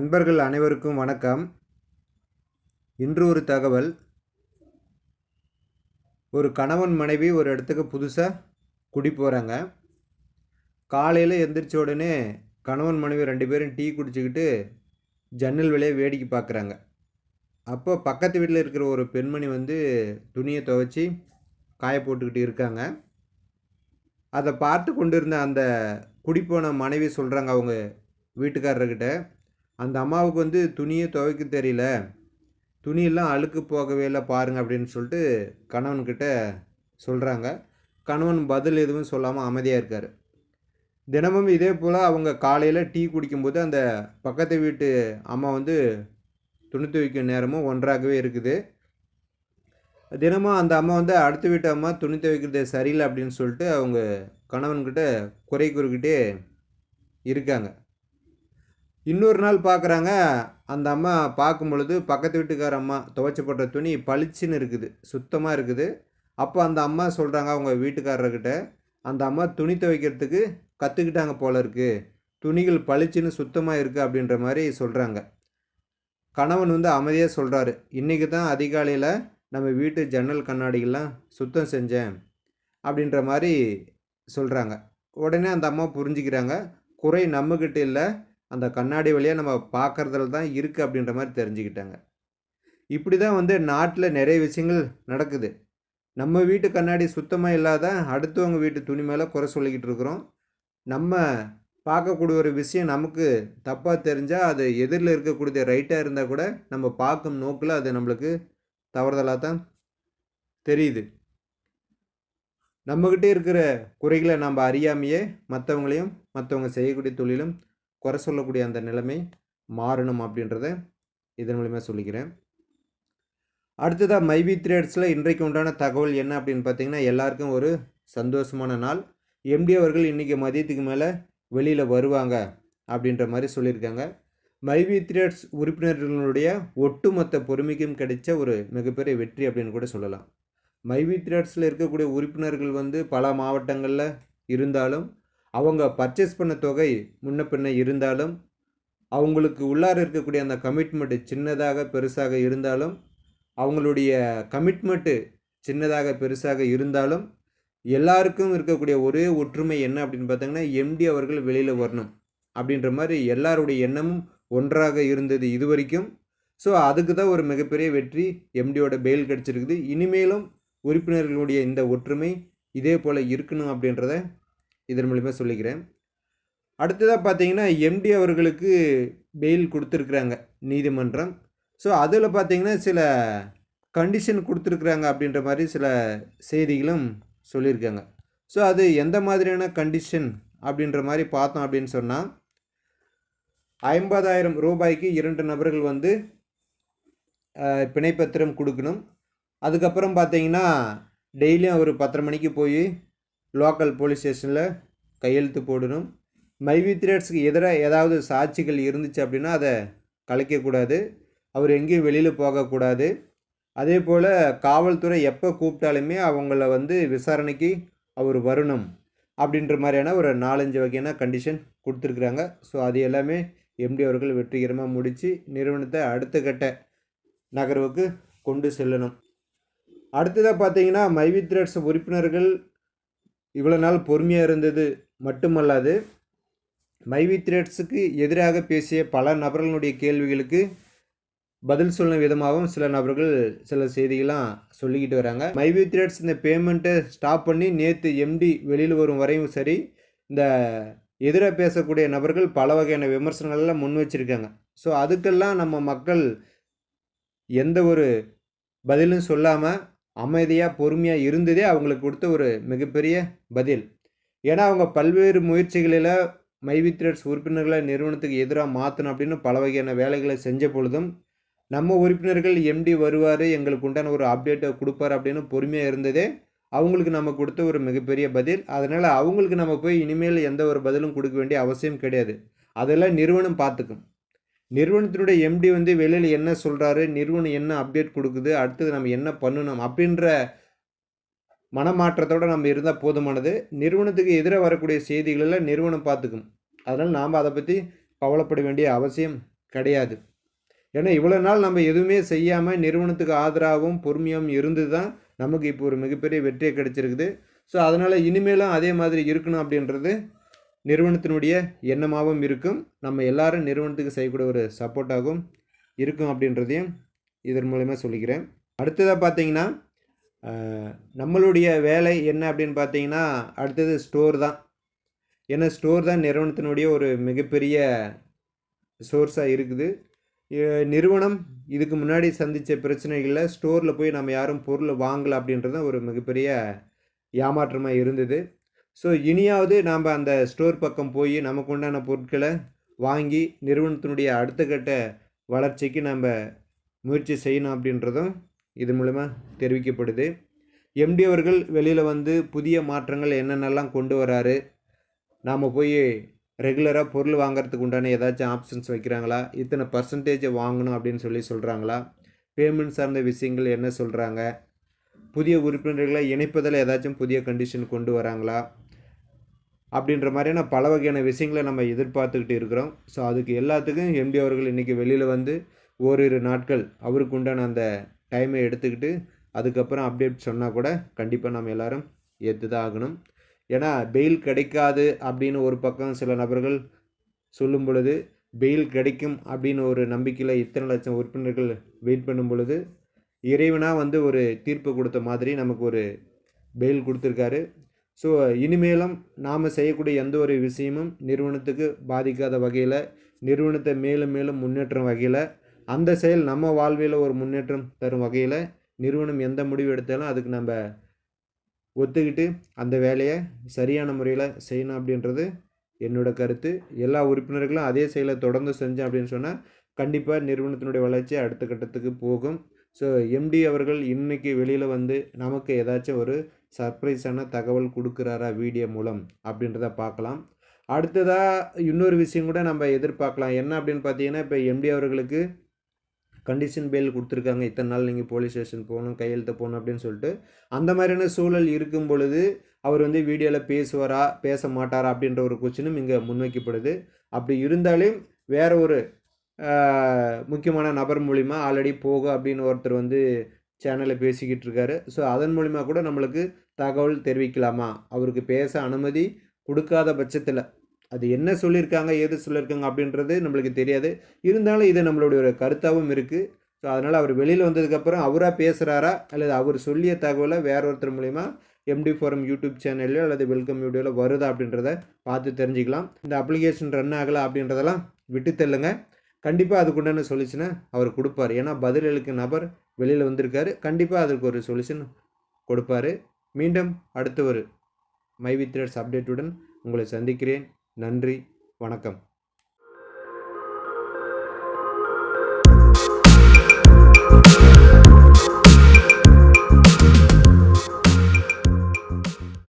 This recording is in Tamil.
நண்பர்கள் அனைவருக்கும் வணக்கம். இன்று ஒரு தகவல். ஒரு கணவன் மனைவி ஒரு இடத்துக்கு புதுசாக குடி போகிறாங்க. காலையில் எந்திரிச்ச உடனே கணவன் மனைவி 2 பேரும் டீ குடிச்சிக்கிட்டு ஜன்னல் வழியா வேடிக்கை பார்க்குறாங்க. அப்போ பக்கத்து வீட்டில் இருக்கிற ஒரு பெண்மணி துணியை துவைச்சி காய போட்டுக்கிட்டு இருக்காங்க. அதை பார்த்து கொண்டிருந்த அந்த குடிப்போன மனைவி சொல்கிறாங்க அவங்க வீட்டுக்காரர்கிட்ட, அந்த அம்மாவுக்கு துணியை துவைக்க தெரியல, துணியெல்லாம் அழுக்கு போகவே இல்லை பாருங்கள் அப்படின்னு சொல்லிட்டு கணவன்கிட்ட சொல்கிறாங்க. கணவன் பதில் எதுவும் சொல்லாமல் அமைதியாக இருக்கார். தினமும் இதே போல் அவங்க காலையில் டீ குடிக்கும்போது அந்த பக்கத்து வீட்டு அம்மா துணி துவைக்கும் நேரமும் ஒன்றாகவே இருக்குது. தினமும் அந்த அம்மா அடுத்த வீட்டு அம்மா துணி துவைக்கிறது சரியில்லை அப்படின்னு சொல்லிட்டு அவங்க கணவன்கிட்ட குறை கூறிக்கிட்டே இருக்காங்க. இன்னொரு நாள் பார்க்குறாங்க, அந்த அம்மா பார்க்கும் பொழுது பக்கத்து வீட்டுக்கார அம்மா துவைச்சப்பட்ட துணி பளிச்சுன்னு இருக்குது, சுத்தமாக இருக்குது. அப்போ அந்த அம்மா சொல்கிறாங்க அவங்க வீட்டுக்காரர்கிட்ட, அந்த அம்மா துணி துவைக்கிறதுக்கு கற்றுக்கிட்டாங்க போல இருக்குது, துணிகள் பளிச்சுன்னு சுத்தமாக இருக்குது அப்படின்ற மாதிரி சொல்கிறாங்க. கணவன் அமைதியாக சொல்கிறாரு, இன்றைக்கி தான் அதிகாலையில் நம்ம வீட்டு ஜன்னல் கண்ணாடிகள்லாம் சுத்தம் செஞ்சேன் அப்படின்ற மாதிரி சொல்கிறாங்க. உடனே அந்த அம்மா புரிஞ்சுக்கிறாங்க, குறை நம்மக்கிட்ட இல்லை, அந்த கண்ணாடி வழியாக நம்ம பார்க்குறதுல தான் இருக்குது அப்படின்ற மாதிரி தெரிஞ்சுக்கிட்டாங்க. இப்படி தான் நாட்டில் நிறைய விஷயங்கள் நடக்குது. நம்ம வீட்டு கண்ணாடி சுத்தமாக இல்லாத அடுத்தவங்க வீட்டு துணி மேலே குறை சொல்லிக்கிட்டு இருக்கிறோம். நம்ம பார்க்கக்கூடிய ஒரு விஷயம் நமக்கு தப்பாக தெரிஞ்சால் அது எதிரில் இருக்கக்கூடிய ரைட்டாக இருந்தால் கூட நம்ம பார்க்கும் நோக்கில் அது நம்மளுக்கு தவறுதலாக தான் தெரியுது. நம்மக்கிட்டே இருக்கிற குறைகளை நம்ம அறியாமையே மற்றவங்களையும் மற்றவங்க செய்யக்கூடிய தொழிலும் குறை சொல்லக்கூடிய அந்த நிலைமை மாறணும் அப்படின்றத இதன் மூலிமா சொல்லிக்கிறேன். அடுத்ததாக மைவி த்ரெட்ஸில் இன்றைக்கு உண்டான தகவல் என்ன அப்படின்னு பார்த்தீங்கன்னா, எல்லாருக்கும் ஒரு சந்தோஷமான நாள். எம்டி அவர்கள் இன்றைக்கி மதியத்துக்கு மேலே வெளியில் வருவாங்க அப்படின்ற மாதிரி சொல்லியிருக்காங்க. மைவி த்ரெட்ஸ் உறுப்பினர்களுடைய ஒட்டுமொத்த பொறுமைக்கும் கிடைச்ச ஒரு மிகப்பெரிய வெற்றி அப்படின்னு கூட சொல்லலாம். மைவி த்ரெட்ஸில் இருக்கக்கூடிய உறுப்பினர்கள் பல மாவட்டங்களில் இருந்தாலும், அவங்க பர்ச்சேஸ் பண்ண தொகை முன்ன பின்ன இருந்தாலும், அவங்களுக்கு உள்ளார இருக்கக்கூடிய அந்த கமிட்மெண்ட்டு சின்னதாக பெருசாக இருந்தாலும், அவங்களுடைய கமிட்மெண்ட்டு சின்னதாக பெருசாக இருந்தாலும், எல்லாருக்கும் இருக்கக்கூடிய ஒரே ஒற்றுமை என்ன அப்படின்னு பார்த்திங்கன்னா, எம்டி அவர்கள் வெளியில் வரணும் அப்படின்ற மாதிரி எல்லாருடைய எண்ணமும் ஒன்றாக இருந்தது இதுவரைக்கும். ஸோ அதுக்கு தான் ஒரு மிகப்பெரிய வெற்றி, எம்டியோட பெயில் கிடச்சிருக்குது. இனிமேலும் உறுப்பினர்களுடைய இந்த ஒற்றுமை இதே போல் இருக்கணும் அப்படின்றத இதன் மூலிமா சொல்லிக்கிறேன். அடுத்ததாக பார்த்தீங்கன்னா, எம்டி அவர்களுக்கு பெயில் கொடுத்துருக்குறாங்க நீதிமன்றம். ஸோ அதில் பார்த்தீங்கன்னா சில கண்டிஷன் கொடுத்துருக்குறாங்க அப்படின்ற மாதிரி சில செய்திகளும் சொல்லியிருக்காங்க. ஸோ அது எந்த மாதிரியான கண்டிஷன் அப்படின்ற மாதிரி பார்த்தோம் அப்படின்னு சொன்னால், 50,000 ரூபாய்க்கு 2 நபர்கள் பிணைப்பத்திரம் கொடுக்கணும். அதுக்கப்புறம் பார்த்தீங்கன்னா டெய்லியும் அவர் 10:30 மணிக்கு போய் லோக்கல் போலீஸ் ஸ்டேஷனில் கையெழுத்து போடணும். மைவி த்ரெட்ஸுக்கு எதிராக ஏதாவது சாட்சிகள் இருந்துச்சு அப்படின்னா அதை கலைக்கக்கூடாது. அவர் எங்கேயும் வெளியில் போகக்கூடாது. அதே போல் காவல்துறை எப்போ கூப்பிட்டாலுமே அவங்கள விசாரணைக்கு அவர் வரணும் அப்படின்ற மாதிரியான ஒரு 4-5 வகையான கண்டிஷன் கொடுத்துருக்குறாங்க. ஸோ அது எல்லாமே எம்டி அவர்கள் வெற்றிகரமாக முடித்து நிறுவனத்தை அடுத்த கட்ட நகர்வுக்கு கொண்டு செல்லணும். அடுத்ததாக பார்த்தீங்கன்னா, மைவி த்ரெட்ஸ் உறுப்பினர்கள் இவ்வளோ நாள் பொறுமையாக இருந்தது மட்டுமல்லாது, மைவி த்ரெட்ஸுக்கு எதிராக பேசிய பல நபர்களுடைய கேள்விகளுக்கு பதில் சொல்லும் விதமாகவும் சில நபர்கள் சில செய்திகள்லாம் சொல்லிக்கிட்டு வராங்க. மைவி த்ரெட்ஸ் இந்த பேமெண்ட்டை ஸ்டாப் பண்ணி நேற்று எம்டி வெளியில் வரும் வரையும் சரி, இந்த எதிராக பேசக்கூடிய நபர்கள் பல வகையான விமர்சனங்கள்லாம் முன் வச்சுருக்காங்க. ஸோ அதுக்கெல்லாம் நம்ம மக்கள் எந்த ஒரு பதிலும் சொல்லாமல் அமைதியாக பொறுமையாக இருந்ததே அவங்களுக்கு கொடுத்த ஒரு மிகப்பெரிய பதில். ஏன்னா அவங்க பல்வேறு முயற்சிகளில் மைவி த்ரெட்ஸ் உறுப்பினர்களை நிறுவனத்துக்கு எதிராக மாற்றணும் அப்படின்னு பல வகையான வேலைகளை செஞ்ச பொழுதும், நம்ம உறுப்பினர்கள் எம்டி வருவார், எங்களுக்கு உண்டான ஒரு அப்டேட்டை கொடுப்பார் அப்படின்னு பொறுமையாக இருந்ததே அவங்களுக்கு நம்ம கொடுத்த ஒரு மிகப்பெரிய பதில். அதனால் அவங்களுக்கு நம்ம போய் இனிமேல் எந்த ஒரு பதிலும் கொடுக்க வேண்டிய அவசியம் கிடையாது. அதெல்லாம் நிறுவனம் பார்த்துக்கும். நிறுவனத்தினுடைய எம்டி வெளியில் என்ன சொல்கிறாரு, நிறுவனம் என்ன அப்டேட் கொடுக்குது, அடுத்தது நம்ம என்ன பண்ணணும் அப்படின்ற மனமாற்றத்தோடு நம்ம இருந்தால் போதுமானது. நிறுவனத்துக்கு எதிராக வரக்கூடிய செய்திகளெல்லாம் நிறுவனம் பார்த்துக்கும். அதனால் நாம் அதை பற்றி கவலைப்பட வேண்டிய அவசியம் கிடையாது. ஏன்னா இவ்வளோ நாள் நம்ம எதுவுமே செய்யாமல் நிறுவனத்துக்கு ஆதரவாகவும் பொறுமையாகவும் இருந்து தான் நமக்கு இப்போ ஒரு மிகப்பெரிய வெற்றியை கிடைச்சிருக்குது. ஸோ அதனால் இனிமேலும் அதே மாதிரி இருக்கணும் அப்படின்றது நிறுவனத்தினுடைய எண்ணமாகவும் இருக்கும். நம்ம எல்லாரும் நிறுவனத்துக்கு செய்யக்கூடிய ஒரு சப்போர்ட்டாகவும் இருக்கும் அப்படின்றதையும் இதன் மூலயமா சொல்லிக்கிறேன். அடுத்ததாக பார்த்தீங்கன்னா நம்மளுடைய வேலை என்ன அப்படின்னு பார்த்தீங்கன்னா அடுத்தது ஸ்டோர் தான். ஏன்னா ஸ்டோர் தான் நிறுவனத்தினுடைய ஒரு மிகப்பெரிய சோர்ஸாக இருக்குது. நிறுவனம் இதுக்கு முன்னாடி சந்தித்த பிரச்சனைகளில் ஸ்டோரில் போய் நம்ம யாரும் பொருள் வாங்கலை அப்படின்றது ஒரு மிகப்பெரிய ஏமாற்றமாக இருந்தது. ஸோ இனியாவது நாம் அந்த ஸ்டோர் பக்கம் போய் நமக்கு உண்டான பொருட்களை வாங்கி நிறுவனத்தினுடைய அடுத்த கட்ட வளர்ச்சிக்கு நம்ம முயற்சி செய்யணும் அப்படின்றதும் இது மூலமா தெரிவிக்கப்படுது. எம்டி அவர்கள் வெளியில் வந்து புதிய மாற்றங்கள் என்னென்னலாம் கொண்டு வராரு, நாம் போய் ரெகுலராக பொருள் வாங்கிறதுக்கு உண்டான ஏதாச்சும் ஆப்ஷன்ஸ் வைக்கிறாங்களா, இத்தனை பர்சன்டேஜ் வாங்கணும் அப்படின்னு சொல்கிறாங்களா, பேமெண்ட் சார்ந்த விஷயங்கள் என்ன சொல்கிறாங்க, புதிய உறுப்பினர்களை இணைப்பதில் ஏதாச்சும் புதிய கண்டிஷன் கொண்டு வராங்களா அப்படின்ற மாதிரியான பல வகையான விஷயங்களை நம்ம எதிர்பார்த்துக்கிட்டு இருக்கிறோம். ஸோ அதுக்கு எல்லாத்துக்கும் எம்டி அவர்கள் இன்றைக்கி வெளியில் வந்து ஓரிரு நாட்கள் அவருக்கு உண்டான அந்த டைமை எடுத்துக்கிட்டு அதுக்கப்புறம் அப்டேட் சொன்னால் கூட கண்டிப்பாக நம்ம எல்லோரும் ஏற்று தான் ஆகணும். ஏன்னா பெயில் கிடைக்காது அப்படின்னு ஒரு பக்கம் சில நபர்கள் சொல்லும் பொழுது, பெயில் கிடைக்கும் அப்படின்னு ஒரு நம்பிக்கையில் இத்தனை லட்சம் உறுப்பினர்கள் வெயிட் பண்ணும் பொழுது இறைவனாக வந்து ஒரு தீர்ப்பு கொடுத்த மாதிரி நமக்கு ஒரு பெயில் கொடுத்துருக்காரு. ஸோ இனிமேலும் நாம் செய்யக்கூடிய எந்த ஒரு விஷயமும் நிறுவனத்துக்கு பாதிக்காத வகையில், நிறுவனத்தை மேலும் மேலும் முன்னேற்றம் வகையில், அந்த செயல் நம்ம வாழ்வில் ஒரு முன்னேற்றம் தரும் வகையில் நிறுவனம் எந்த முடிவு எடுத்தாலும் அதுக்கு நம்ம ஒத்துக்கிட்டு அந்த வேலையை சரியான முறையில் செய்யணும் அப்படின்றது என்னோட கருத்து. எல்லா உறுப்பினர்களும் அதே செயலை தொடர்ந்து செஞ்சோம் அப்படின்னு சொன்னால் கண்டிப்பாக நிறுவனத்தினுடைய வளர்ச்சி அடுத்த கட்டத்துக்கு போகும். ஸோ எம்டி அவர்கள் இன்றைக்கி வெளியில் வந்து நமக்கு ஏதாச்சும் ஒரு சர்ப்ரைஸான தகவல் கொடுக்குறாரா வீடியோ மூலம் அப்படின்றத பார்க்கலாம். அடுத்ததாக இன்னொரு விஷயம் கூட நம்ம எதிர்பார்க்கலாம். என்ன அப்படின்னு பார்த்தீங்கன்னா, இப்போ எம்டி அவர்களுக்கு கண்டிஷன் பெயில் கொடுத்துருக்காங்க, இத்தனை நாள் நீங்கள் போலீஸ் ஸ்டேஷன் போகணும், கையெழுத்து போகணும் அப்படின்னு சொல்லிட்டு. அந்த மாதிரியான சூழல் இருக்கும் பொழுது அவர் வந்து வீடியோவில் பேசுவாரா பேச மாட்டாரா அப்படின்ற ஒரு கொஸ்டினும் இங்கே முன்வைக்கப்படுது. அப்படி இருந்தாலும் வேற ஒரு முக்கியமான நபர் மூலிமா ஆல்ரெடி போக அப்படின்னு ஒருத்தர் வந்து சேனலில் பேசிக்கிட்டு இருக்காரு. ஸோ அதன் மூலிமா கூட நம்மளுக்கு தகவல் தெரிவிக்கலாமா, அவருக்கு பேச அனுமதி கொடுக்காத பட்சத்தில் அது என்ன சொல்லியிருக்காங்க ஏது சொல்லியிருக்காங்க அப்படின்றது நம்மளுக்கு தெரியாது. இருந்தாலும் இது நம்மளுடைய ஒரு கருத்தாகவும் இருக்குது. ஸோ அதனால் அவர் வெளியில் வந்ததுக்கப்புறம் அவராக பேசுகிறாரா அல்லது அவர் சொல்லிய தகவலை வேற ஒருத்தர் மூலிமா எம்டி ஃபோரம் யூடியூப் சேனல்லையோ அல்லது வெல்கம் வீடியோவில் வருதா அப்படின்றத பார்த்து தெரிஞ்சுக்கலாம். இந்த அப்ளிகேஷன் ரன் ஆகலை அப்படின்றதெல்லாம் விட்டு தள்ளுங்க. கண்டிப்பாக அதுக்குண்டான சொல்யூஷனை அவர் கொடுப்பார். ஏன்னா பதிலளிக்க நபர் வெளியில் வந்திருக்காரு, கண்டிப்பாக அதுக்கு ஒரு சொல்யூஷன் கொடுப்பார். மீண்டும் அடுத்த ஒரு மை வித் ட்ரேட்ஸ் அப்டேட்டுடன் உங்களை சந்திக்கிறேன். நன்றி, வணக்கம்.